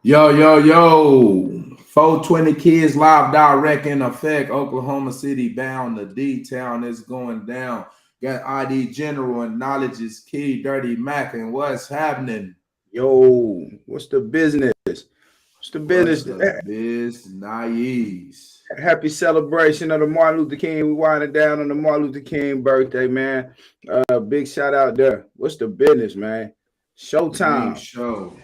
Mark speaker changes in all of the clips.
Speaker 1: Yo, yo, yo. 420 Kids live direct in effect. Oklahoma City bound. The D-Town is going down. Got ID General and Knowledge is Key, Dirty Mac, and what's happening?
Speaker 2: Yo, what's the business? What's the
Speaker 1: What's
Speaker 2: business?
Speaker 1: the biz naives?
Speaker 2: Happy celebration of the Martin Luther King. We winding down on the Martin Luther King birthday, man. Big shout out there. What's the business, man?
Speaker 1: Big
Speaker 2: Showtime.
Speaker 1: show.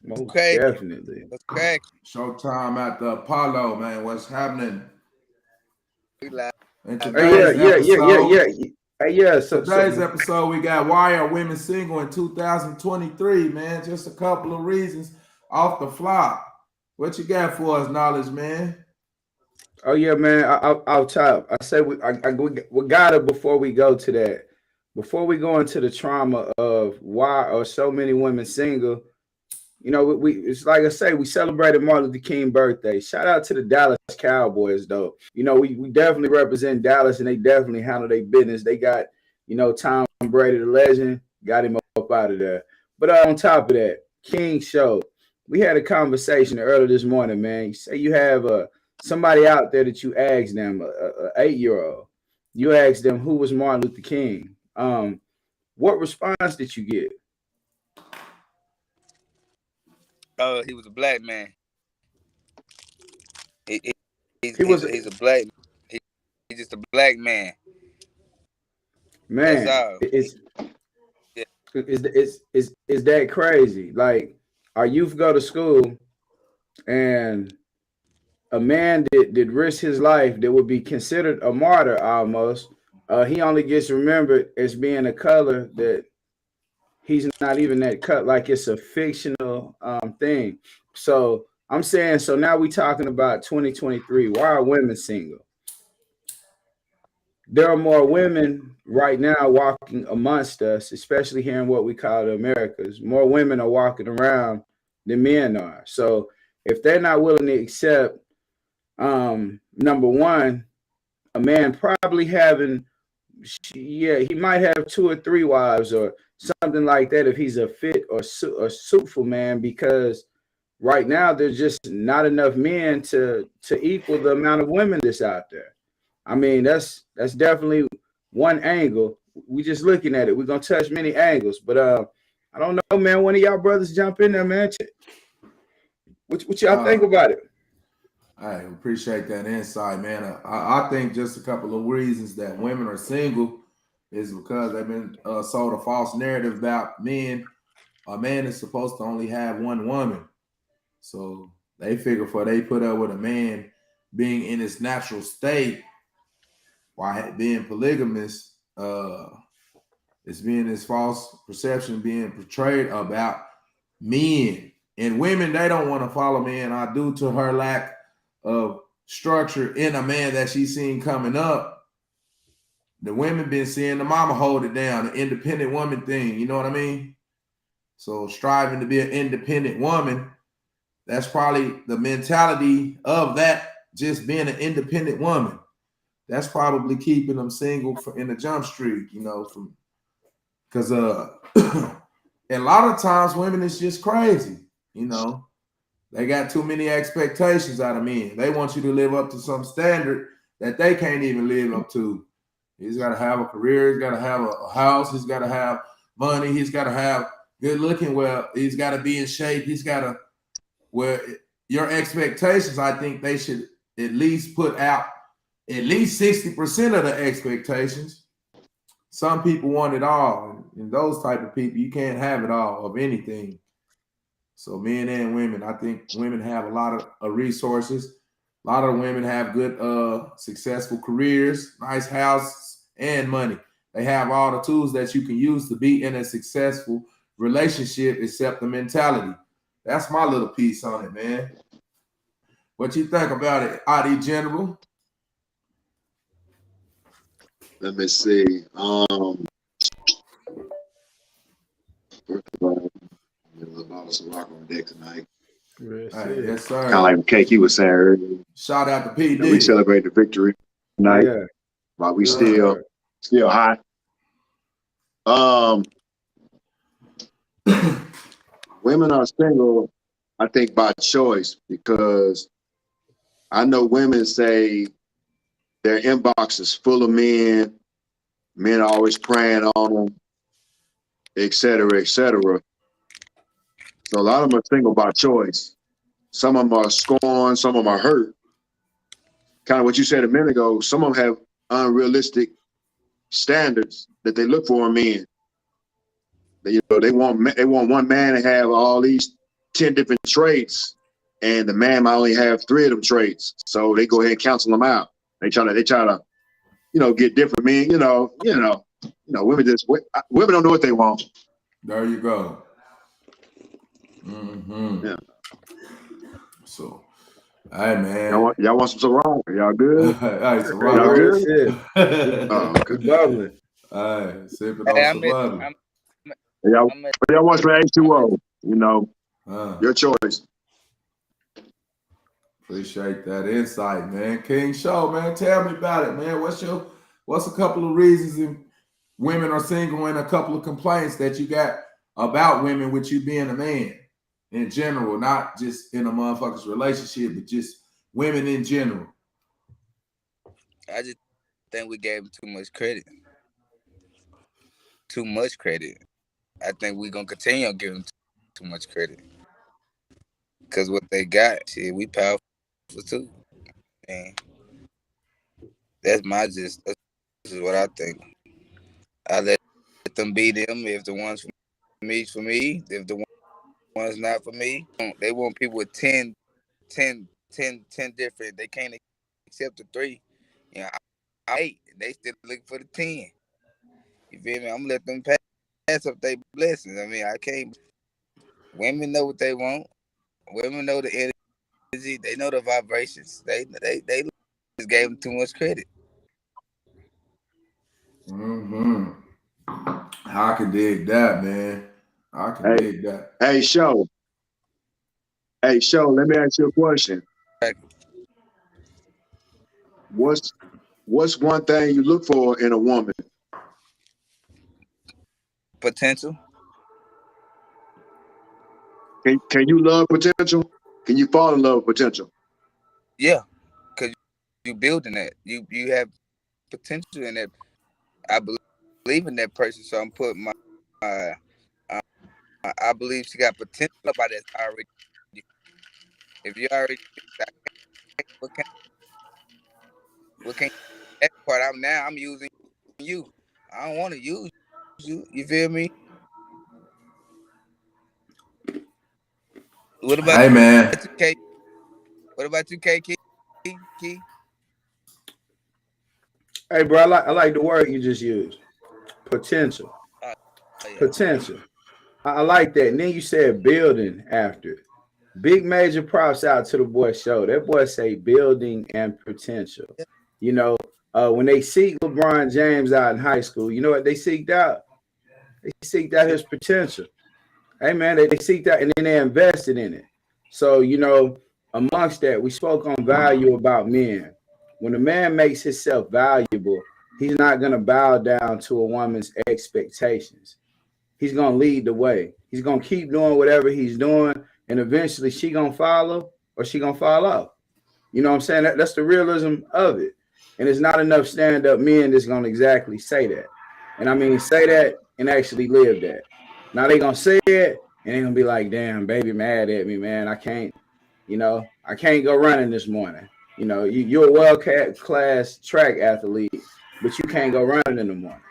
Speaker 2: Most
Speaker 3: Okay,
Speaker 2: definitely.
Speaker 3: that's crack.
Speaker 1: Showtime at the Apollo, man. What's happening?
Speaker 3: We live.
Speaker 1: In
Speaker 2: Hey, yeah,
Speaker 1: today's
Speaker 2: yeah, yeah, yeah,
Speaker 1: episode,
Speaker 2: yeah. Hey, yeah.
Speaker 1: today's episode, we got why are women single in 2023, man? Just a couple of reasons off the flop. What you got for us, Knowledge, man?
Speaker 2: Oh yeah, man. I'll top. I said we got it before we go to that. Before we go into the trauma of why are so many women single, you know, we it's like I say, we celebrated Martin Luther King birthday. Shout out to the Dallas Cowboys, though. You know, we definitely represent Dallas, and they definitely handle their business. They got, you know, Tom Brady, the legend, got him up out of there. But on top of that, King show, we had a conversation earlier this morning, man. You say you have somebody out there that you asked them, a 8-year-old. You asked them who was Martin Luther King. What response did you get?
Speaker 3: Oh, he was a black man. He,
Speaker 2: He was
Speaker 3: he's a black. He, he's just a black man. That's
Speaker 2: man.
Speaker 3: all.
Speaker 2: It's
Speaker 3: Yeah.
Speaker 2: is that crazy? Like our youth go to school and a man did risk his life that would be considered a martyr almost. He only gets remembered as being a color that he's not even that cut, like it's a fictional thing. So I'm saying, so now we talking about 2023. Why are women single? There are more women right now walking amongst us, especially here in what we call the Americas. More women are walking around than men are. So if they're not willing to accept, number one, a man probably having, yeah, he might have 2 or 3 wives or something like that if he's a fit or suitful man, because right now there's just not enough men to equal the amount of women that's out there. I mean, that's definitely one angle. We just looking at it. We're gonna touch many angles, but I don't know, man. One of y'all brothers jump in there, man. What y'all think about it?
Speaker 1: I appreciate that insight, man. I think just a couple of reasons that women are single is because they've been sold a false narrative about men. A man is supposed to only have one woman. So they figure for they put up with a man being in his natural state while being polygamous, it's being this false perception being portrayed about men. And women, they don't want to follow men due to her lack of structure in a man that she's seen coming up. The women been seeing the mama hold it down, the independent woman thing, you know what I mean? So striving to be an independent woman, that's probably the mentality of that, just being an independent woman. That's probably keeping them single in the jump street, you know, from because a lot of times women is just crazy, you know. They got too many expectations out of men. They want you to live up to some standard that they can't even live up to. He's got to have a career. He's got to have a house. He's got to have money. He's got to have good looking. Well, he's got to be in shape. He's got to, well, your expectations, I think they should at least put out at least 60% of the expectations. Some people want it all. And those type of people, you can't have it all of anything. So men and women, I think women have a lot of resources. A lot of women have good, successful careers, nice houses, and money. They have all the tools that you can use to be in a successful relationship, except the mentality. That's my little piece on it, man. What you think about it, ID General?
Speaker 4: Let me see. First of all, a little bottle of rock on deck tonight.
Speaker 1: Hey, yes, sir.
Speaker 4: Kind of like KK was saying earlier.
Speaker 1: Shout out to PD.
Speaker 4: We celebrate the victory tonight, while we still hot. Women are single I think by choice, because I know women say their inbox is full of men. Men are always preying on them, et cetera, et cetera. So a lot of them are single by choice. Some of them are scorned, some of them are hurt. Kind of what you said a minute ago, some of them have unrealistic standards that they look for in men. They want one man to have all these 10 different traits, and the man might only have 3 of them traits. So they go ahead and cancel them out. They try to, get different men. Women don't know what they want.
Speaker 1: There you go. Mm-hmm.
Speaker 4: Yeah.
Speaker 1: So, hey man,
Speaker 4: y'all want some Ciroc? Y'all good?
Speaker 1: Hey,
Speaker 4: Y'all good?
Speaker 2: Okay. Bubbling.
Speaker 1: Hey, sipping
Speaker 3: Hey,
Speaker 1: on some bubbly.
Speaker 4: Y'all want some H2O? Your choice.
Speaker 1: Appreciate that insight, man. King Show, man. Tell me about it, man. What's a couple of reasons women are single and a couple of complaints that you got about women with you being a man in general, not just in a motherfucker's relationship, but just women in general?
Speaker 3: I just think we gave them too much credit. Too much credit. I think we're gonna continue to give them too much credit. Cause what they got, shit, we powerful too. And that's this is what I think. I let them be them. If the ones for me. If the one's not for me, they want people with 10 different. They can't accept the 3. I 8. They still looking for the 10. You feel me? I'm gonna let them pass up their blessings. I mean, I can't. Women know what they want. Women know the energy. They know the vibrations. They just gave them too much credit.
Speaker 1: Mm-hmm. I can dig that, man. I can dig that.
Speaker 4: Hey, Show, let me ask you a question. What's one thing you look for in a woman?
Speaker 3: Potential.
Speaker 4: Can you love potential? Can you fall in love with potential?
Speaker 3: Yeah, because you building that. You have potential in that. I believe in that person, so I'm putting my I believe she got potential about that already. If you already, what can that part? I'm using you. I don't want to use you. You feel me? What about
Speaker 1: Hey, man.
Speaker 3: you, K? What about you, K? Key?
Speaker 2: Hey, bro, I like the word you just used. Potential.
Speaker 3: Yeah.
Speaker 2: Potential. I like that. And then you said building after it. Big major props out to the boy Show. That boy say building and potential. When they seek LeBron James out in high school, you know what they seeked out? They seeked out his potential. Hey, man, they seeked out and then they invested in it. So, amongst that, we spoke on value about men. When a man makes himself valuable, he's not going to bow down to a woman's expectations. He's going to lead the way. He's going to keep doing whatever he's doing, and eventually she going to follow or she going to fall off. You know what I'm saying? That's the realism of it. And it's not enough stand-up men that's going to exactly say that. And I mean, say that and actually live that. Now they going to say it and they're going to be like, damn, baby mad at me, man. I can't go running this morning. You're a world-class track athlete, but you can't go running in the morning.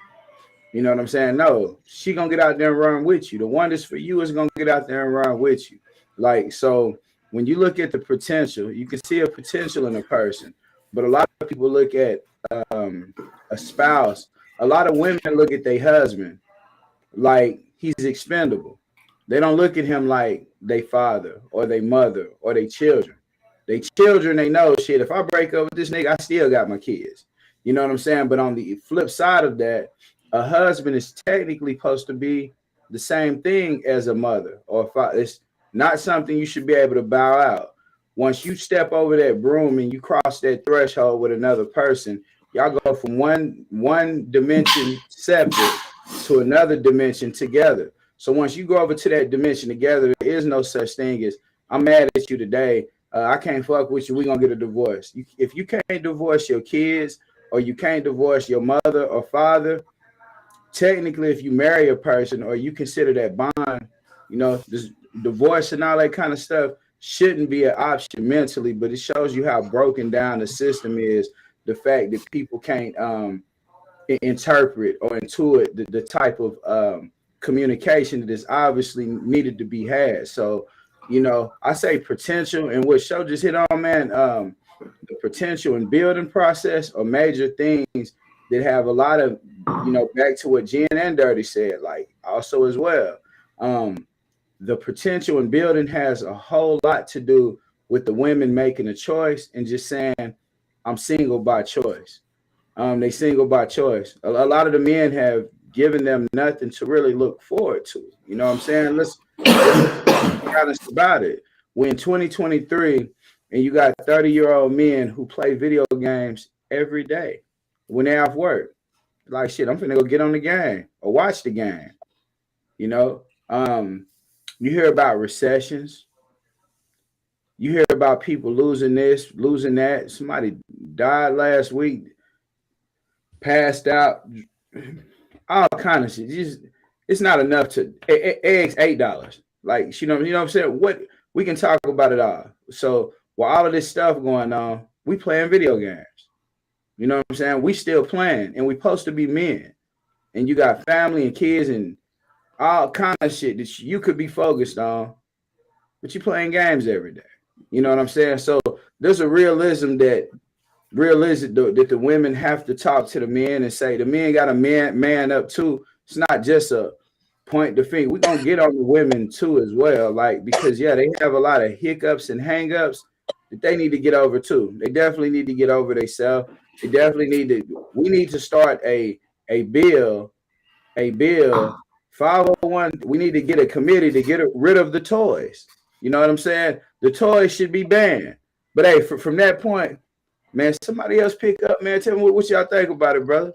Speaker 2: You know what I'm saying? No, she gonna get out there and run with you. The one that's for you is gonna get out there and run with you. Like, so when you look at the potential, you can see a potential in a person. But a lot of people look at a spouse. A lot of women look at their husband like he's expendable. They don't look at him like they father or they mother or they children. They children, they know shit. If I break up with this nigga, I still got my kids. You know what I'm saying? But on the flip side of that, a husband is technically supposed to be the same thing as a mother or a father. It's not something you should be able to bow out. Once you step over that broom and you cross that threshold with another person, y'all go from one dimension separate to another dimension together. So once you go over to that dimension together, there is no such thing as I'm mad at you today. I can't fuck with you. We're going to get a divorce. If you can't divorce your kids or you can't divorce your mother or father, technically, if you marry a person or you consider that bond, this divorce and all that kind of stuff shouldn't be an option mentally, but it shows you how broken down the system is. The fact that people can't interpret or intuit the type of communication that is obviously needed to be had. So, I say potential, and what Show just hit on, man, the potential and building process are major things that have a lot of, back to what Jen and Dirty said, like also as well. The potential in building has a whole lot to do with the women making a choice and just saying, I'm single by choice. They single by choice. A lot of the men have given them nothing to really look forward to. You know what I'm saying? Let's be honest about it. We're in 2023 and you got 30-year-old men who play video games every day when they're off work. Like, shit, I'm finna go get on the game or watch the game. You hear about recessions. You hear about people losing this, losing that. Somebody died last week, passed out, all kind of shit. It's not enough to eggs $8. Like, you know what I'm saying? What we can talk about it all. So while all of this stuff going on, we playing video games. You know what I'm saying? We still playing, and we supposed to be men. And you got family and kids and all kind of shit that you could be focused on, but you playing games every day. You know what I'm saying? So there's a realism that the women have to talk to the men and say the men got to man up too. It's not just a point the finger. We're gonna get on the women too as well, like, because they have a lot of hiccups and hangups that they need to get over too. They definitely need to get over themselves. They definitely we need to start a bill 501. We need to get a committee to get rid of the toys. You know what I'm saying? The toys should be banned. But hey, from that point, man, somebody else pick up, man. Tell me what y'all think about it, brother.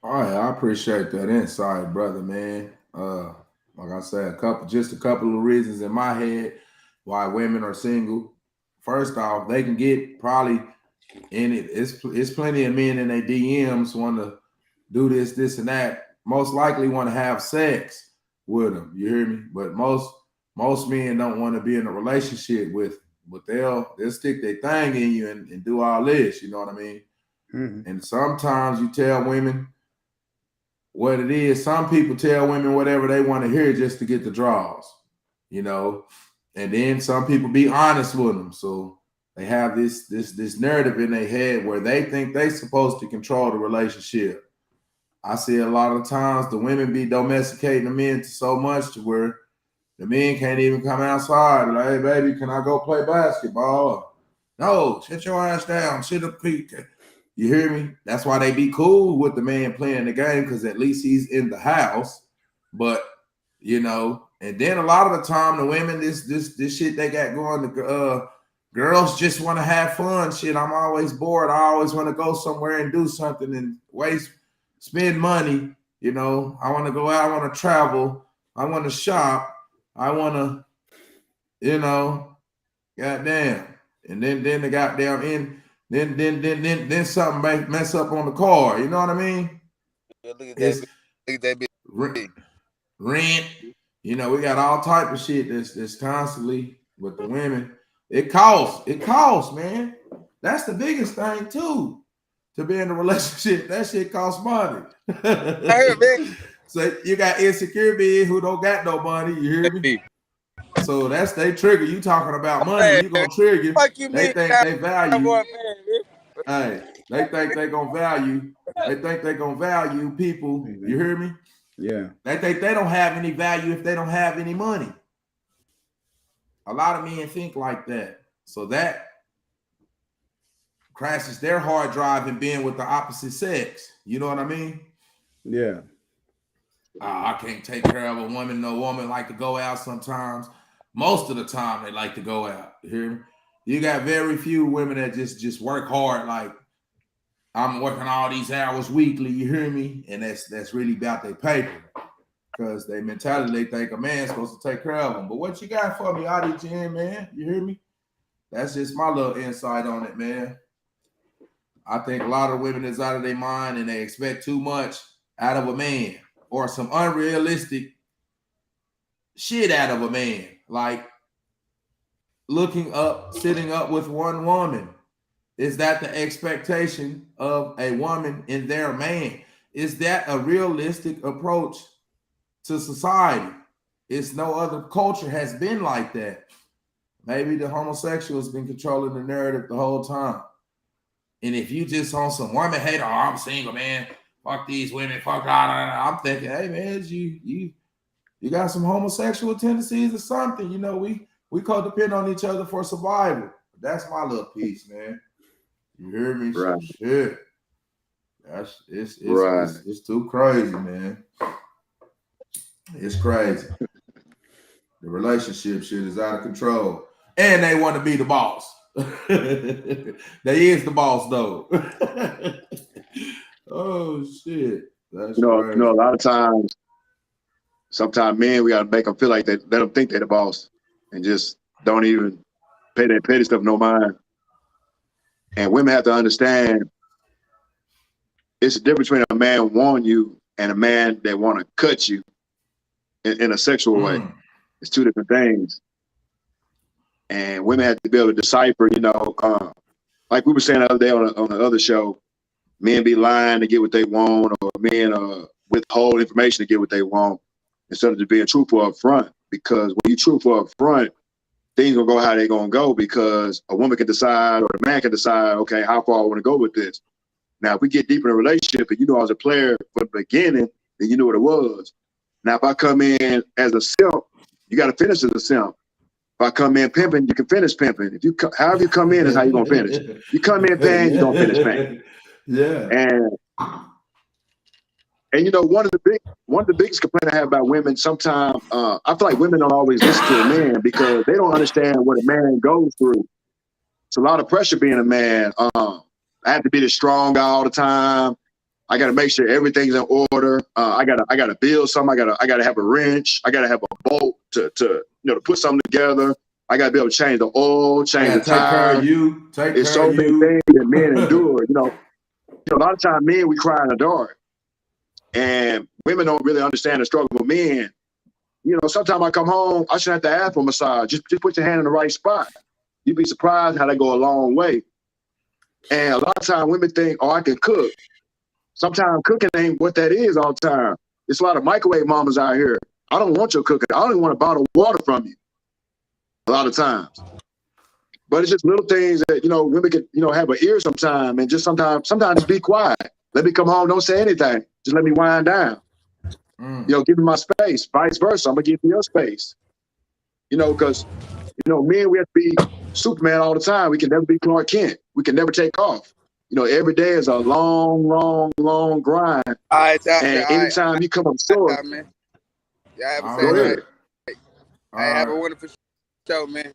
Speaker 1: All right, I appreciate that insight, brother, man. Like I said, a couple of reasons in my head why women are single. First off, they can get probably in it. It's plenty of men in their DMs want to do this, and that. Most likely want to have sex with them. You hear me? But most men don't want to be in a relationship with. But they'll stick their thing in you and do all this. You know what I mean? Mm-hmm. And sometimes you tell women what it is. Some people tell women whatever they want to hear just to get the draws, and then some people be honest with them. So they have this narrative in their head where they think they're supposed to control the relationship. I see a lot of times the women be domesticating the men so much to where the men can't even come outside. Like, hey, baby, can I go play basketball? No, sit your ass down. Sit up, Pete. You hear me? That's why they be cool with the man playing the game, because at least he's in the house. But, and then a lot of the time the women, this shit they got going, girls just want to have fun. Shit, I'm always bored. I always want to go somewhere and do something and spend money. I want to go out. I want to travel. I want to shop. I want to, goddamn. And then the goddamn then something may mess up on the car. You know what I mean?
Speaker 3: Look at that.
Speaker 1: Rent. We got all type of shit that's constantly with the women. It costs, man. That's the biggest thing too. To be in a relationship, that shit costs money. So you got insecure men who don't got no money. You hear me? So that's they trigger. You talking about money? You gonna trigger? They think they value. Hey, they think they gonna value. They think they gonna value people. You hear me?
Speaker 2: Yeah.
Speaker 1: They think they don't have any value if they don't have any money. A lot of men think like that. So that crashes their hard drive in being with the opposite sex. You know what I mean?
Speaker 2: Yeah.
Speaker 1: I can't take care of a woman. No woman like to go out sometimes. Most of the time they like to go out. You hear me? You got very few women that just work hard. Like, I'm working all these hours weekly. You hear me? And that's really about their paper. because they mentality, they think a man's supposed to take care of them. But what you got for me, IDGN, man? You hear me? That's just my little insight on it, man. I think a lot of women is out of their mind and they expect too much out of a man or some unrealistic shit out of a man. Like looking up, sitting up with one woman. Is that the expectation of a woman in their man? Is that a realistic approach to society? It's no other culture has been like that. Maybe the homosexual has been controlling the narrative the whole time. And if you just on some woman hater, oh, I'm single, man. Fuck these women. Fuck. I'm thinking, hey, man, you got some homosexual tendencies or something. You know, we codepend on each other for survival. That's my little piece, man. You hear me?
Speaker 4: Right.
Speaker 1: Shit. It's
Speaker 4: Right.
Speaker 1: It's too crazy, man. It's crazy. The relationship shit is out of control. And they want to be the boss. They is the boss though. Oh shit. That's crazy.
Speaker 4: A lot of times, sometimes men, we gotta make them feel like they let them think they're the boss and just don't even pay that petty stuff no mind. And women have to understand it's the difference between a man wanting you and a man that want to cut you in a sexual way. It's two different things. And women have to be able to decipher, like we were saying the other day on the other show, men be lying to get what they want, or men withhold information to get what they want, instead of just being truthful up front. Because when you're truthful up front, things gonna go how they gonna go, because a woman can decide or a man can decide, okay, how far I want to go with this. Now, if we get deep in a relationship and I was a player from the beginning, then you knew what it was. Now, if I come in as a simp, you got to finish as a simp. If I come in pimping, you can finish pimping. If you however you come in is how you gonna finish. You come in paying, you gonna finish paying.
Speaker 1: Yeah.
Speaker 4: And one of the biggest complaints I have about women sometimes, I feel like women don't always listen to a man because they don't understand what a man goes through. It's a lot of pressure being a man. I have to be the strong guy all the time. I got to make sure everything's in order. I gotta build something. I gotta have a wrench. I gotta have a bolt to put something together. I gotta be able to change the oil, change the tire.
Speaker 1: Take care of you.
Speaker 4: It's so many things that men endure. A lot of times men, we cry in the dark, and women don't really understand the struggle of men. Sometimes I come home, I shouldn't have to ask for a massage. Just put your hand in the right spot. You'd be surprised how they go a long way. And a lot of times women think, oh, I can cook. Sometimes cooking ain't what that is all the time. There's a lot of microwave mamas out here. I don't want your cooking. I don't even want a bottle of water from you. A lot of times. But it's just little things that, women can, have an ear sometime and just sometimes just be quiet. Let me come home, don't say anything. Just let me wind down. Give me my space. Vice versa, I'm going to give you your space. Because, men, we have to be Superman all the time. We can never be Clark Kent. We can never take off. Every day is a long, long, long grind. Anytime you come up short,
Speaker 3: man. Yeah, have a
Speaker 1: Go
Speaker 3: safe night. Have a wonderful show, man.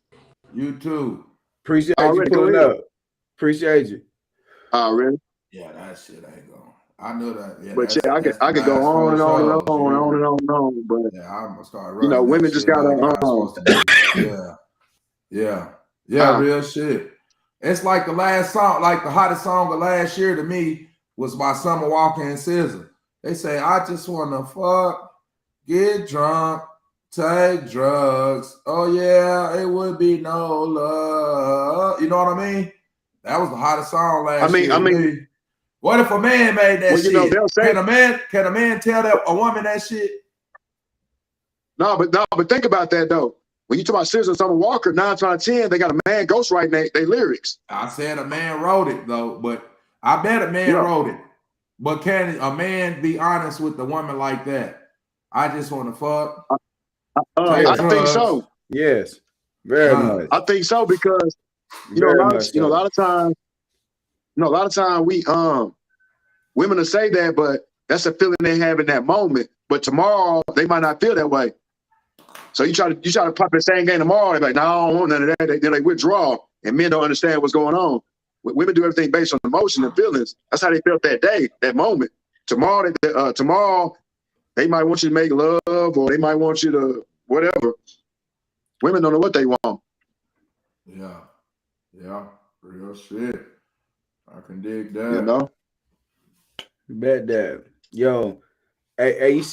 Speaker 1: You too.
Speaker 2: Appreciate you pulling up. Appreciate you.
Speaker 4: Really?
Speaker 1: Yeah, that shit ain't going. I know that. Yeah,
Speaker 4: but I could go on and on and on and on. But
Speaker 1: yeah, I'm gonna start running.
Speaker 4: Women just
Speaker 1: gotta. Yeah. Real shit. It's like the last song, like the hottest song of last year to me was by Summer Walker and SZA. They say, I just wanna fuck, get drunk, take drugs. Oh yeah, it would be no love. You know what I mean? That was the hottest song last year. I mean, what if a man made that shit? Can a man tell a woman that shit?
Speaker 4: No, but think about that though. When you talk about SZA and Summer Walker, 9 out of 10, they got a man ghostwriting their lyrics.
Speaker 1: I said a man wrote it though, but I bet a man wrote it. But can a man be honest with the woman like that? I just want to fuck.
Speaker 4: I think so.
Speaker 2: Yes, very much.
Speaker 4: I think so because a lot of times we women will say that, but that's a feeling they have in that moment. But tomorrow they might not feel that way. So you try to pop the same game tomorrow. They're like, no, I don't want none of that. They like withdraw, and men don't understand what's going on. Women do everything based on emotion and feelings. That's how they felt that day, that moment. Tomorrow They might want you to make love, or they might want you to whatever. Women don't know what they want.
Speaker 1: Yeah. Yeah. Real shit. I can dig that.
Speaker 4: You know?
Speaker 2: Bet that. Yo, hey,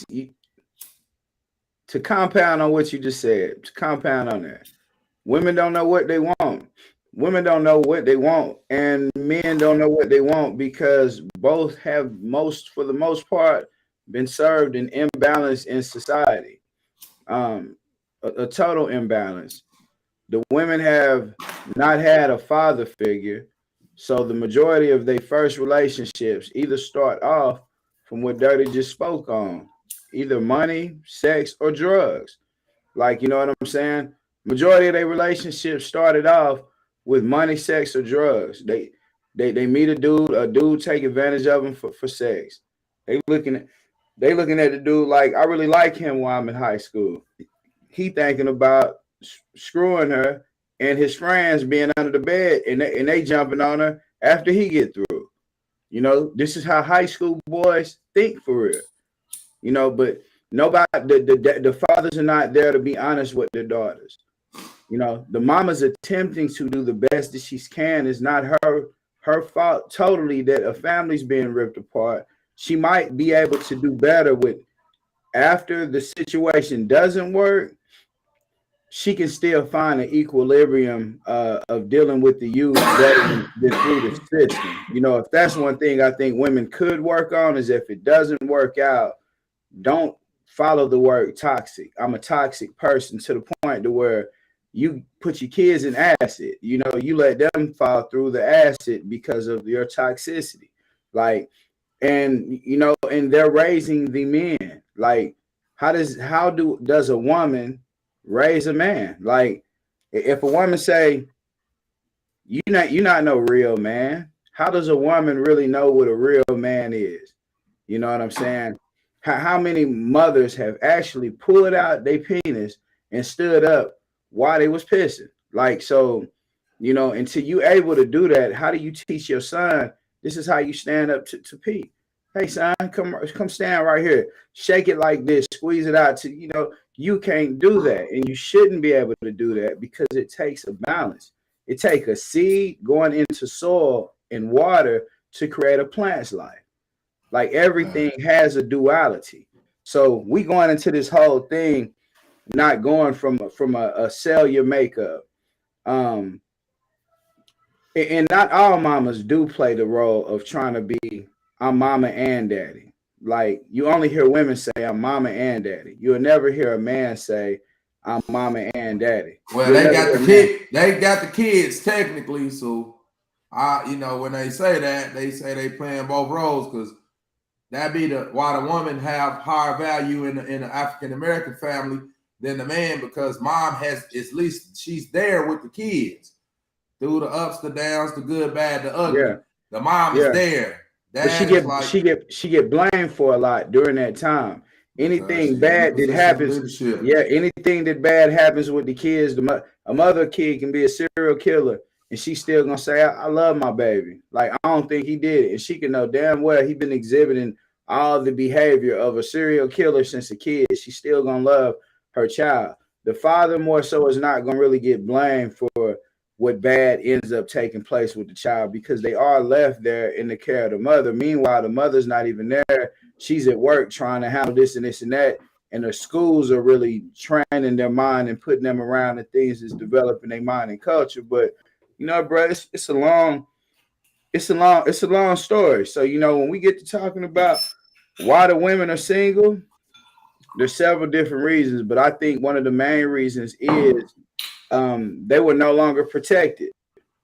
Speaker 2: to compound on what you just said, to compound on that, women don't know what they want. Women don't know what they want, and men don't know what they want because both have for the most part, been served an imbalance in society, a total imbalance. The women have not had a father figure, so the majority of their first relationships either start off from what Dirty just spoke on, either money, sex, or drugs. Like, you know what I'm saying? Majority of their relationships started off with money, sex, or drugs. They meet a dude take advantage of them for sex. They looking at the dude like, I really like him while I'm in high school. He thinking about screwing her and his friends being under the bed and they jumping on her after he get through. You know, this is how high school boys think for real. You know, but nobody, the fathers are not there to be honest with their daughters. You know, the mama's attempting to do the best that she can. Is not her fault totally that a family's being ripped apart. She might be able to do better with after the situation doesn't work. She can still find an equilibrium of dealing with the youth better than through the system. You know, if that's one thing I think women could work on is if it doesn't work out, don't follow the word toxic. I'm a toxic person to the point to where you put your kids in acid. You know, you let them fall through the acid because of your toxicity. Like, and you know, and they're raising the men. Like, how does a woman raise a man? Like, if a woman say you're not no real man, how does a woman really know what a real man is? You know what I'm saying? How many mothers have actually pulled out their penis and stood up while they was pissing? Like, so, you know, until you able to do that, how do you teach your son this is how you stand up to pee? Hey, son, come stand right here. Shake it like this, squeeze it out to, you know, you can't do that. And you shouldn't be able to do that because it takes a balance. It takes a seed going into soil and water to create a plant's life. Like everything has a duality. So we going into this whole thing, not going from a cellular makeup. And not all mamas do play the role of trying to be I'm mama and daddy. Like you only hear women say I'm mama and daddy. You'll never hear a man say I'm mama and daddy.
Speaker 1: Well, they got the kids technically. So you know, when they say that, they say they playing both roles because that be why the woman have higher value in the African American family than the man because mom has at least she's there with the kids through the ups, the downs, the good, bad, the ugly. Yeah. The mom is there.
Speaker 2: But she get blamed for a lot during that time. Anything bad that happens, anything that bad happens with the kids, a mother kid can be a serial killer, and she's still gonna say, "I love my baby." Like I don't think he did it, and she can know damn well he been exhibiting all the behavior of a serial killer since a kid. She's still gonna love her child. The father more so is not gonna really get blamed for what bad ends up taking place with the child because they are left there in the care of the mother. Meanwhile, the mother's not even there. She's at work trying to handle this and this and that. And the schools are really training their mind and putting them around the things that's developing their mind and culture. But you know, bro, it's a long story. So, you know, when we get to talking about why the women are single, there's several different reasons, but I think one of the main reasons is they were no longer protected.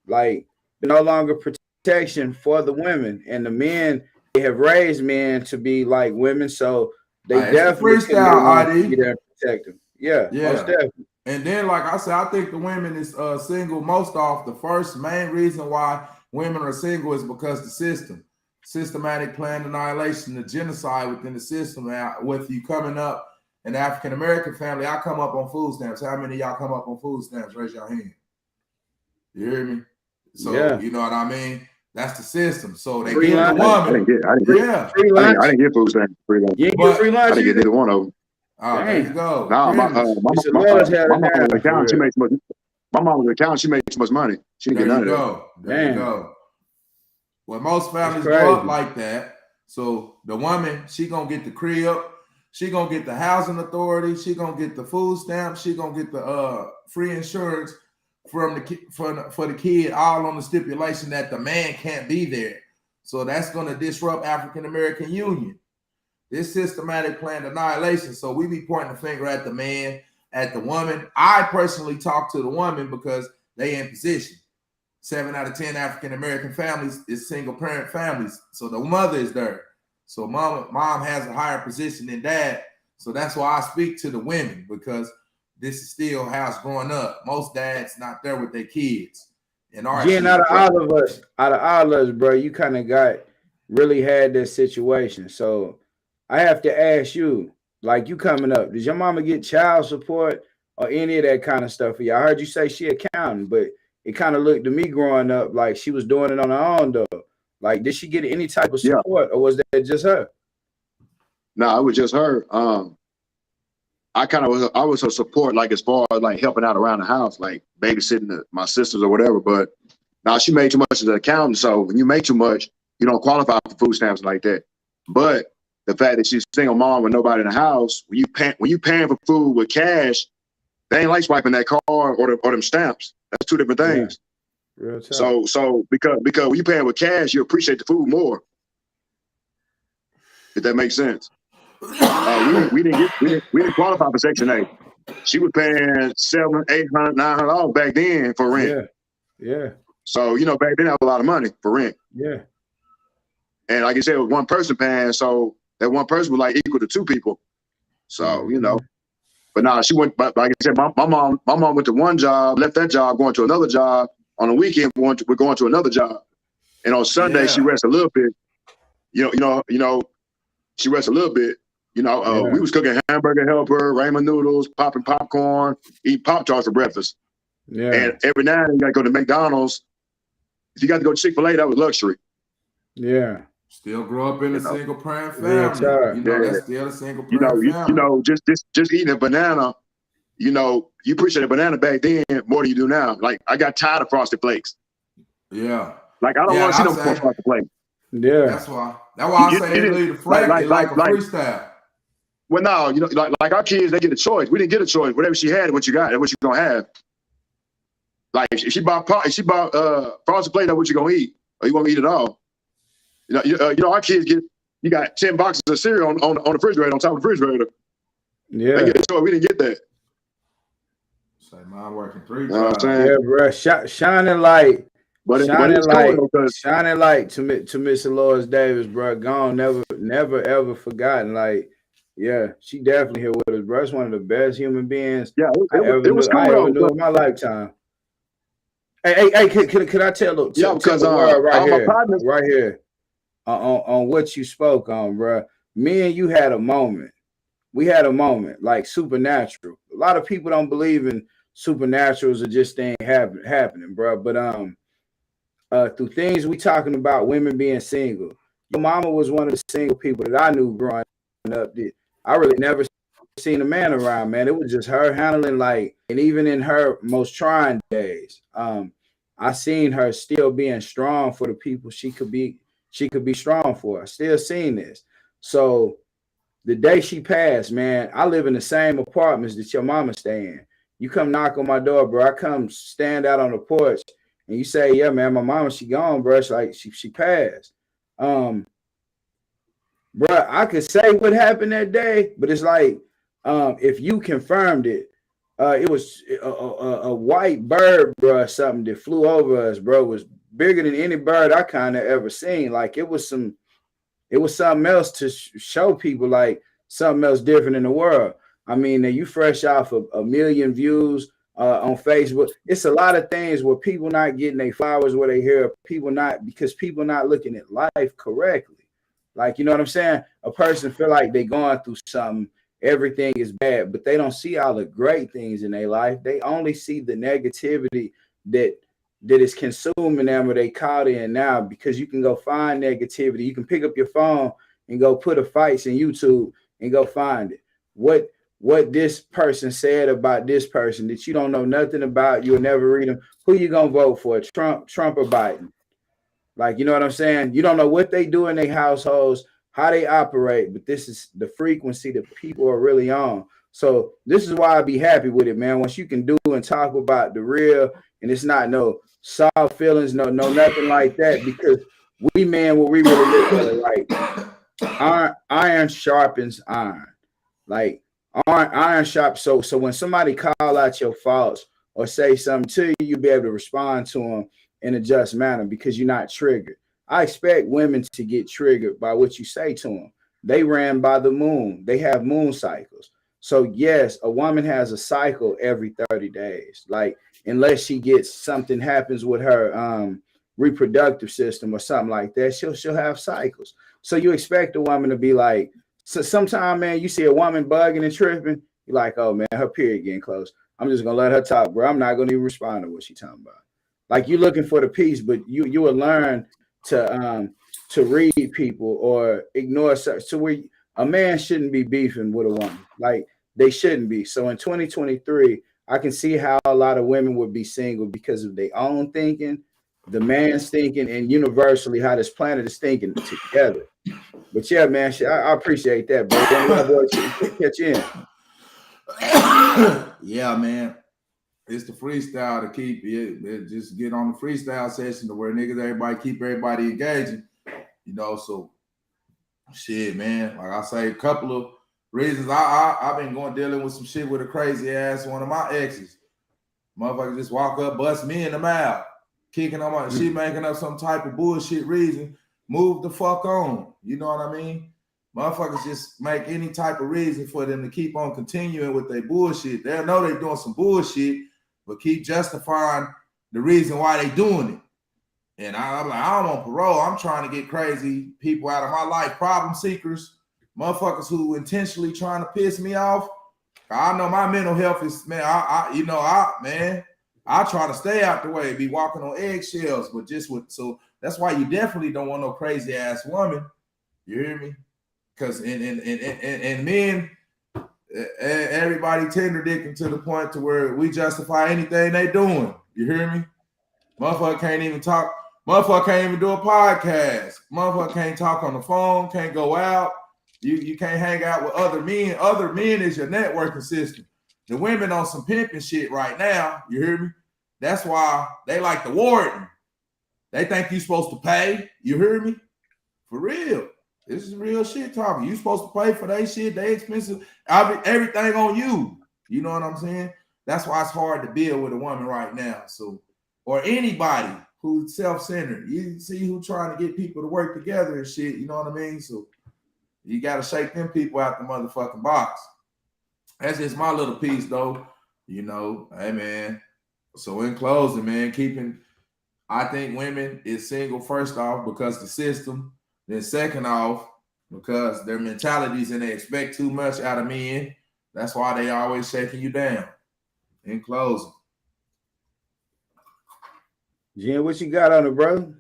Speaker 2: Like no longer protection for the women, and the men, they have raised men to be like women, so they definitely can be there to protect them. Yeah, most definitely.
Speaker 1: And then, like I said, I think the women is single most off. The first main reason why women are single is because the systematic planned annihilation, the genocide within the system. With you coming up an African American family, I come up on food stamps. How many of y'all come up on food stamps? Raise your hand. You hear me? So you know what I mean? That's the system. So they
Speaker 2: Free
Speaker 1: give the
Speaker 2: lunch.
Speaker 1: woman. Yeah.
Speaker 2: Free lunch.
Speaker 4: I didn't get food stamps. Free lunch.
Speaker 2: You ain't
Speaker 1: But-
Speaker 2: get free lunch.
Speaker 4: I didn't get neither one of them.
Speaker 1: Oh, there you go.
Speaker 4: No, my
Speaker 1: Privilege.
Speaker 2: Mr. Lawrence held it
Speaker 4: mom was an
Speaker 2: down for
Speaker 4: accountant. She
Speaker 2: real.
Speaker 4: makes much. My mom was an accountant. She made too much money. She didn't
Speaker 1: There
Speaker 4: get
Speaker 1: you
Speaker 4: none of that.
Speaker 1: go. There you
Speaker 2: Damn.
Speaker 1: go. Well, most families
Speaker 2: crazy.
Speaker 1: grow up like that. So the woman, she gonna get the crib, she gonna get the housing authority, she gonna get the food stamps, she gonna get the free insurance from for the kid, all on the stipulation that the man can't be there. So that's gonna disrupt African American Union. This systematic planned annihilation. So we be pointing the finger at the man, at the woman. I personally talk to the woman because they in position. 7 out of 10 African American families is single parent families. So the mother is there. So mom has a higher position than dad. So that's why I speak to the women, because this is still how it's growing up. Most dads not there with their kids. And
Speaker 2: Out of all of us, bro, you kind of really had this situation. So I have to ask you, like, you coming up, did your mama get child support or any of that kind of stuff for you? I heard you say she accountant, but it kind of looked to me growing up like she was doing it on her own, though. Like, did she get any type of support, or was that just her?
Speaker 4: No, it was just her. I was her support, like as far as like helping out around the house, like babysitting my sisters or whatever. But now she made too much as an accountant. So when you make too much, you don't qualify for food stamps like that. But the fact that she's a single mom with nobody in the house, when you paying for food with cash, they ain't like swiping that card or them stamps. That's two different things.
Speaker 2: Yeah. Real tough.
Speaker 4: So because when you paying with cash, you appreciate the food more. If that makes sense. We didn't qualify for Section 8. She was paying $700, $800, $900 back then for rent.
Speaker 2: Yeah.
Speaker 4: So back then that was a lot of money for rent.
Speaker 2: Yeah.
Speaker 4: And like I said, it was one person paying, so that one person was like equal to two people. So but now she went. But like I said, my mom went to one job, left that job, going to another job. On the weekend, we're going to another job, and on Sunday she rests a little bit. She rests a little bit. We was cooking hamburger helper, ramen noodles, popping popcorn, eat Pop-Tarts for breakfast.
Speaker 2: Yeah.
Speaker 4: And every now and then you got to go to McDonald's. If you got to go to Chick-fil-A, that was luxury.
Speaker 2: Yeah.
Speaker 1: Still grow up in a single parent family. That's still a single parent family.
Speaker 4: Just eating a banana, you appreciate a banana back then more than you do now. Like, I got tired of Frosted Flakes.
Speaker 1: Yeah.
Speaker 4: Like, I don't want to see no more Frosted Flakes.
Speaker 1: Yeah. That's why I say they leave the flake like a freestyle.
Speaker 4: Well, no, like our kids, they get a choice. We didn't get a choice. Whatever she had, what you got, that's what you're gonna have. Like if she bought Frosted Flakes, that's what you're gonna eat, or you won't eat it all. Our kids you got 10 boxes of cereal on the refrigerator, on top of the refrigerator.
Speaker 2: Yeah.
Speaker 4: They get a choice. We didn't get that.
Speaker 1: Say mine working 3
Speaker 4: jobs.
Speaker 2: Yeah, bro. Shining light. Shining light to Mr. Lois Davis, bro. Gone, never ever forgotten. Like, yeah, she definitely here with us, bro. It's one of the best human beings I ever knew in my lifetime. Hey, can I tell the world right here on what you spoke on, bro? Me and you had a moment. We had a moment like supernatural. A lot of people don't believe in supernaturals or just things happening, bro. But through things we talking about women being single. Your mama was one of the single people that I knew growing up. I really never seen a man around, man. It was just her handling, like, and even in her most trying days, I seen her still being strong for the people she could be strong for. I still seen this. So the day she passed, man, I live in the same apartments that your mama stay in. You come knock on my door, bro. I come stand out on the porch. And you say, yeah, man, my mama, she gone, bro. It's like she passed. Bro, I could say what happened that day, but it's like, if you confirmed it, it was a white bird, bro, something that flew over us, bro. It was bigger than any bird I kind of ever seen. Like, it was something else to show people, like, something else different in the world. I mean, you fresh off of 1 million views on Facebook. It's a lot of things where people not getting their flowers where they hear because people not looking at life correctly. Like, you know what I'm saying? A person feel like they going through something, everything is bad, but they don't see all the great things in their life. They only see the negativity that that is consuming them or they caught in now, because you can go find negativity. You can pick up your phone and go put a fights in YouTube and go find it. What this person said about this person that you don't know nothing about, you'll never read them. Who you gonna vote for? Trump or Biden? Like, you know what I'm saying? You don't know what they do in their households, how they operate, but this is the frequency that people are really on. So this is why I be happy with it, man. Once you can do and talk about the real, and it's not no soft feelings, no nothing like that, because we man, what we really look at it like iron sharpens iron. Like iron sharp. So when somebody call out your faults or say something to you, you'll be able to respond to them in a just manner because you're not triggered. I expect women to get triggered by what you say to them. They ran by the moon. They have moon cycles. So yes, a woman has a cycle every 30 days. Like, unless she gets something happens with her reproductive system or something like that, she'll have cycles. So you expect a woman to be like, so sometime, man, you see a woman bugging and tripping, you're like, oh man, her period getting close. I'm just gonna let her talk, bro. I'm not gonna even respond to what she's talking about. Like, you're looking for the peace, but you will learn to read people or ignore such, to where a man shouldn't be beefing with a woman. Like, they shouldn't be. So in 2023, I can see how a lot of women would be single because of their own thinking, the man's thinking, and universally how this planet is thinking together. But yeah, man, I appreciate that, bro. Catch you in.
Speaker 1: Yeah, man. It's the freestyle to keep it. Just get on the freestyle session to where niggas, keep everybody engaging. You know, so shit, man. Like I say, a couple of reasons. I've been dealing with some shit with a crazy ass one of my exes. Motherfucker just walk up, bust me in the mouth, kicking on my she making up some type of bullshit reason. Move the fuck on. You know what I mean? Motherfuckers just make any type of reason for them to keep on continuing with their bullshit. They know they're doing some bullshit, but keep justifying the reason why they doing it. And I'm like, I'm on parole. I'm trying to get crazy people out of my life, problem seekers, motherfuckers who intentionally trying to piss me off. I know my mental health is, man, I try to stay out the way, be walking on eggshells, but so that's why you definitely don't want no crazy ass woman. You hear me? Because and men, everybody tender dicking to the point to where we justify anything they doing. You hear me? Motherfucker can't even talk. Motherfucker can't even do a podcast. Motherfucker can't talk on the phone. Can't go out. You can't hang out with other men. Other men is your networking system. The women on some pimping shit right now. You hear me? That's why they like the warden. They think you're supposed to pay. You hear me? For real. This is real shit talking. You supposed to pay for their shit. They expensive. Everything on you. You know what I'm saying? That's why it's hard to deal with a woman right now. So, or anybody who's self-centered. You see who trying to get people to work together and shit. You know what I mean? So you got to shake them people out the motherfucking box. That's just my little piece, though. You know, hey, man. So in closing, man, I think women is single first off because the system. Then second off, because their mentalities and they expect too much out of men. That's why they always shaking you down. In closing.
Speaker 2: Jen, what you got on it, brother?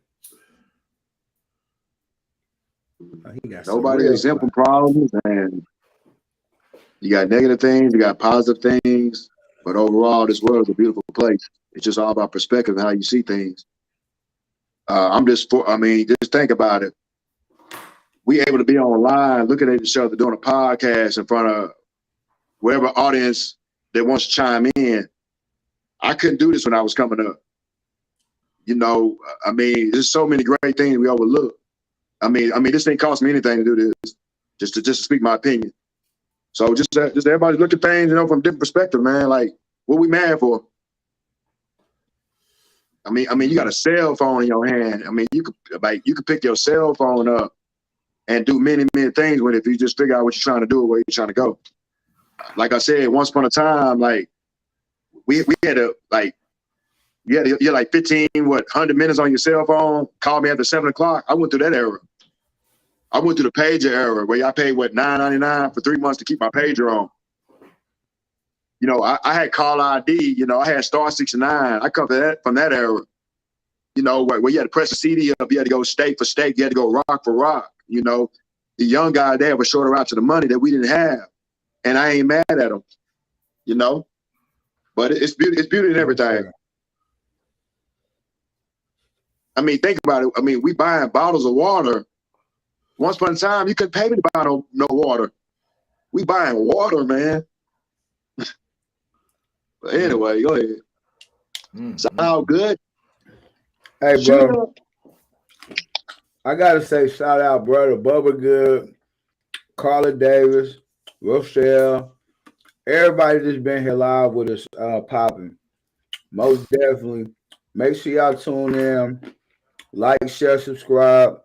Speaker 2: Oh, he got
Speaker 4: nobody exempt from problems, and you got negative things, you got positive things, but overall, this world is a beautiful place. It's just all about perspective and how you see things. Just think about it. We able to be online, looking at each other, doing a podcast in front of whatever audience that wants to chime in. I couldn't do this when I was coming up. You know, there's so many great things we overlook. This ain't cost me anything to do this, just to speak my opinion. So just everybody look at things, from a different perspective, man. Like, what we mad for? You got a cell phone in your hand. You could pick your cell phone up and do many, many things with it if you just figure out what you're trying to do or where you're trying to go. Like I said, once upon a time, like we had to you're like 100 minutes on your cell phone. Call me after 7 o'clock. I went through that era. I went through the pager era where I paid $9.99 for 3 months to keep my pager on. I had call ID. I had star 69. I come from that era. you know, where you had to press the CD up, you had to go state for state, you had to go rock for rock. You know, the young guy, they have a shorter route to the money that we didn't have. And I ain't mad at them, you know, but it's beauty in everything. I mean, think about it. I mean, we buying bottles of water. Once upon a time, you couldn't pay me to buy no water. We buying water, man. But anyway, go ahead. Sound good?
Speaker 2: Hey, bro. I gotta say, shout out, brother Bubba Good, Carla Davis, Rochelle, everybody that's been here live with us, popping. Most definitely. Make sure y'all tune in, like, share, subscribe.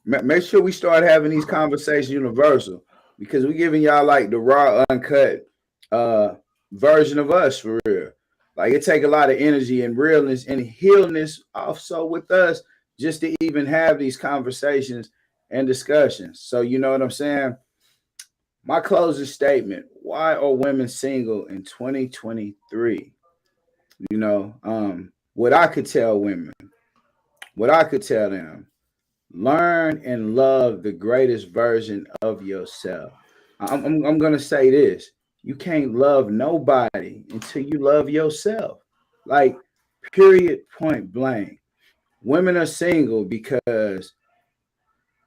Speaker 2: Make sure we start having these conversations universal, because we're giving y'all like the raw, uncut version of us for real. Like, it take a lot of energy and realness and healness also with us just to even have these conversations and discussions. So, you know what I'm saying? My closing statement: why are women single in 2023? You know, what I could tell women, what I could tell them: learn and love the greatest version of yourself. I'm gonna say this: you can't love nobody until you love yourself. Like, period, point blank. Women are single because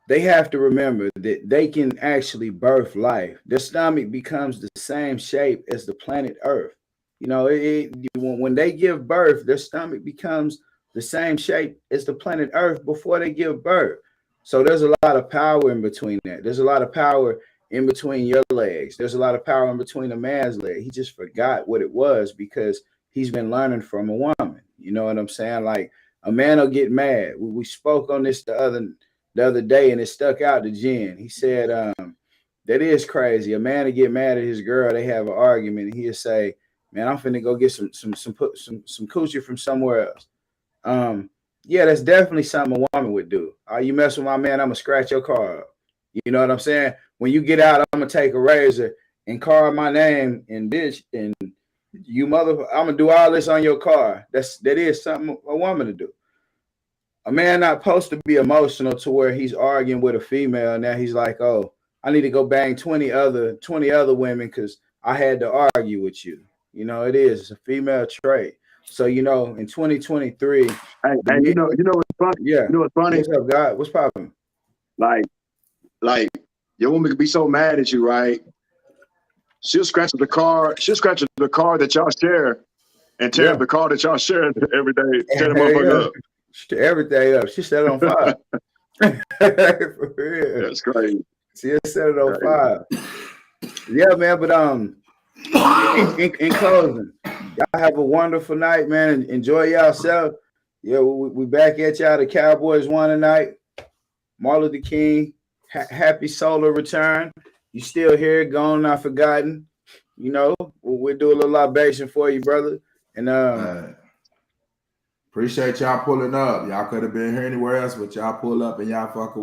Speaker 2: they have to remember that they can actually birth life. Their stomach becomes the same shape as the planet Earth. You know, when they give birth, their stomach becomes the same shape as the planet Earth before they give birth. So there's a lot of power in between that. There's a lot of power in between your legs. There's a lot of power in between a man's leg. He just forgot what it was because he's been learning from a woman. You know what I'm saying? Like, a man will get mad. We spoke on this the other day, and it stuck out to Jen. He said, that is crazy. A man to get mad at his girl, they have an argument, and he'll say, man, I'm finna go get some coochie from somewhere else. Yeah, that's definitely something a woman would do. You mess with my man, I'm gonna scratch your car up. You know what I'm saying? When you get out, I'm gonna take a razor and carve my name and bitch and you mother. I'm gonna do all this on your car. That is something a woman to do. A man not supposed to be emotional to where he's arguing with a female. Now he's like, oh, I need to go bang 20 other women because I had to argue with you. You know, it's a female trait. So, you know, in 2023,
Speaker 4: you know what's funny?
Speaker 2: Yeah.
Speaker 4: You know what's funny?
Speaker 2: What's up, God? What's popping?
Speaker 4: Like your woman could be so mad at you, right? She'll scratch the car that y'all share and tear up the car that y'all share every day. Tear the motherfucker up.
Speaker 2: She tear everything up. She set it on fire. For real.
Speaker 4: That's crazy.
Speaker 2: She set it on fire. Yeah, man. But in closing, y'all have a wonderful night, man. And enjoy yourself. Yeah, we back at y'all. The Cowboys won tonight. Martin Luther King, happy solar return. You still here, gone, not forgotten. You know, we'll do a little libation for you, brother. And
Speaker 1: appreciate y'all pulling up. Y'all could have been here anywhere else, but y'all pull up and y'all fuck away.